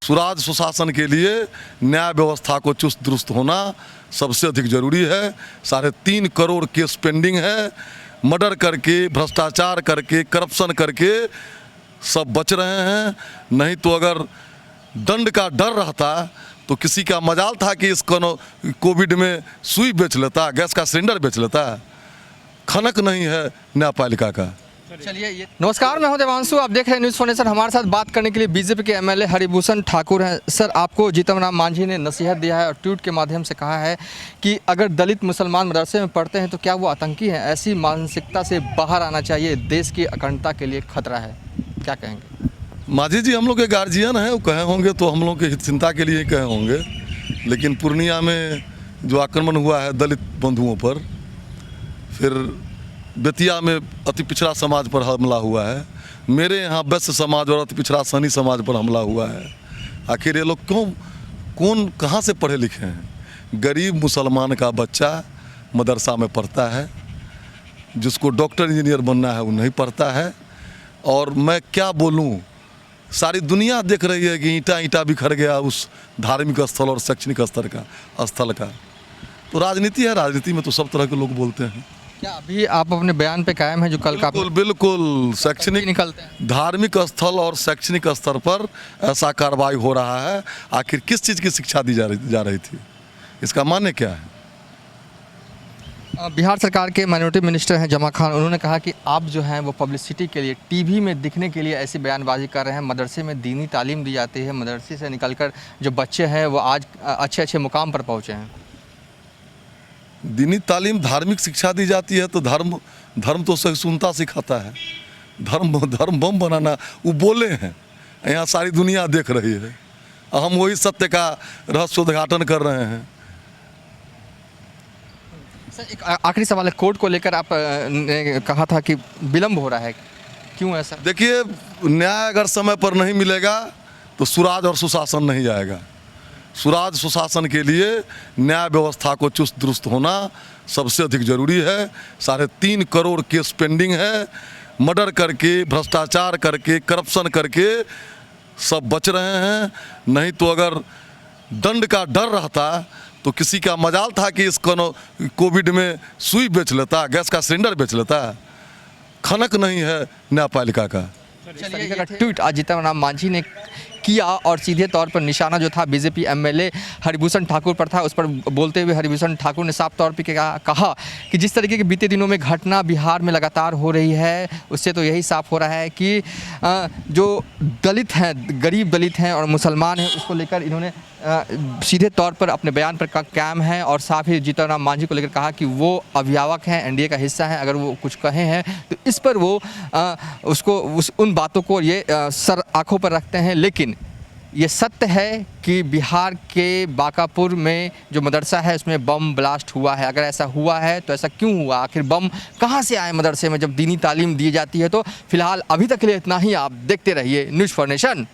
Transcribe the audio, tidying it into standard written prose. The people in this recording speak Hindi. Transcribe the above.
सुराज सुशासन के लिए न्याय व्यवस्था को चुस्त दुरुस्त होना सबसे अधिक जरूरी है। 3.5 करोड़ केस पेंडिंग है। मर्डर करके, भ्रष्टाचार करके, करप्शन करके सब बच रहे हैं। नहीं तो अगर दंड का डर रहता तो किसी का मजाल था कि इस कोविड में सुई बेच लेता, गैस का सिलेंडर बेच लेता। खनक नहीं है न्यायपालिका का। चलिए ये नमस्कार, मैं हूं देवांशु, आप देख रहे हैं न्यूज़ फाउंडेशन। हमारे साथ बात करने के लिए बीजेपी के एमएलए हरिभूषण ठाकुर हैं। सर, आपको जीतन राम मांझी ने नसीहत दिया है और ट्वीट के माध्यम से कहा है कि अगर दलित मुसलमान मदरसे में पढ़ते हैं तो क्या वो आतंकी हैं? ऐसी मानसिकता से बाहर आना चाहिए, देश की अखंडता के लिए खतरा है। क्या कहेंगे? मांझी जी हम लोग के गार्जियन हैं, वो कहे होंगे तो हम लोग के हित चिंता के लिए ही कहे होंगे। लेकिन पूर्णिया में जो आक्रमण हुआ है दलित बंधुओं पर, फिर बेतिया में अति पिछड़ा समाज पर हमला हुआ है, मेरे यहाँ वैश्य समाज और अति पिछड़ा सनी समाज पर हमला हुआ है। आखिर ये लोग कौन कहाँ से पढ़े लिखे हैं? गरीब मुसलमान का बच्चा मदरसा में पढ़ता है, जिसको डॉक्टर इंजीनियर बनना है वो नहीं पढ़ता है। और मैं क्या बोलूँ, सारी दुनिया देख रही है कि ईंटा बिखर गया उस धार्मिक स्थल और शैक्षणिक स्थल का। तो राजनीति है, राजनीति में तो सब तरह के लोग बोलते हैं। क्या अभी आप अपने बयान पे कायम है जो कल का? बिल्कुल शैक्षणिक निकलते हैं, धार्मिक स्थल और शैक्षणिक स्तर पर ऐसा कार्रवाई हो रहा है। आखिर किस चीज़ की शिक्षा दी जा रही थी? इसका मान्य क्या है? बिहार सरकार के माइनॉरिटी मिनिस्टर हैं जमा खान, उन्होंने कहा कि आप जो हैं वो पब्लिसिटी के लिए, टीवी में दिखने के लिए ऐसी बयानबाजी कर रहे हैं। मदरसे में दीनी तालीम दी जाती है, मदरसे से निकलकर जो बच्चे हैं वो आज अच्छे मुकाम पर पहुँचे हैं। दीनी तालीम, धार्मिक शिक्षा दी जाती है तो धर्म तो सहिष्णुता सिखाता है। धर्म बम बनाना वो बोले हैं, यहाँ सारी दुनिया देख रही है। हम वही सत्य का रहस्योद्घाटन कर रहे हैं। सर, एक आखिरी सवाल है, कोर्ट को लेकर आप ने कहा था कि विलम्ब हो रहा है, क्यों ऐसा? देखिए, न्याय अगर समय पर नहीं मिलेगा तो सुराज और सुशासन नहीं जाएगा। सुराज सुशासन के लिए न्याय व्यवस्था को चुस्त दुरुस्त होना सबसे अधिक जरूरी है। 3.5 करोड़ केस पेंडिंग है। मर्डर करके, भ्रष्टाचार करके, करप्शन करके सब बच रहे हैं। नहीं तो अगर दंड का डर रहता तो किसी का मजाल था कि इस कोविड में सुई बेच लेता, गैस का सिलेंडर बेच लेता। खनक नहीं है न्यायपालिका का। चलिए का ट्वीट आज जीतन राम मांझी ने किया और सीधे तौर पर निशाना जो था बीजेपी एमएलए हरिभूषण ठाकुर पर था। उस पर बोलते हुए हरिभूषण ठाकुर ने साफ तौर पर कहा कि जिस तरीके के बीते दिनों में घटना बिहार में लगातार हो रही है, उससे तो यही साफ हो रहा है कि जो दलित हैं, गरीब दलित हैं और मुसलमान हैं, उसको लेकर इन्होंने सीधे तौर पर अपने बयान पर कायम है। और साथ ही जीतन राम मांझी को लेकर कहा कि वो अभिभावक हैं, एनडीए का हिस्सा है, अगर वो कुछ कहे हैं तो इस पर वो उन बातों को ये सर आंखों पर रखते हैं। लेकिन ये सत्य है कि बिहार के बांकापुर में जो मदरसा है उसमें बम ब्लास्ट हुआ है। अगर ऐसा हुआ है तो ऐसा क्यों हुआ? आखिर बम कहाँ से आए मदरसे में जब दीनी तालीम दी जाती है? तो फिलहाल अभी तक के लिए इतना ही। आप देखते रहिए न्यूज़ फाउंडेशन।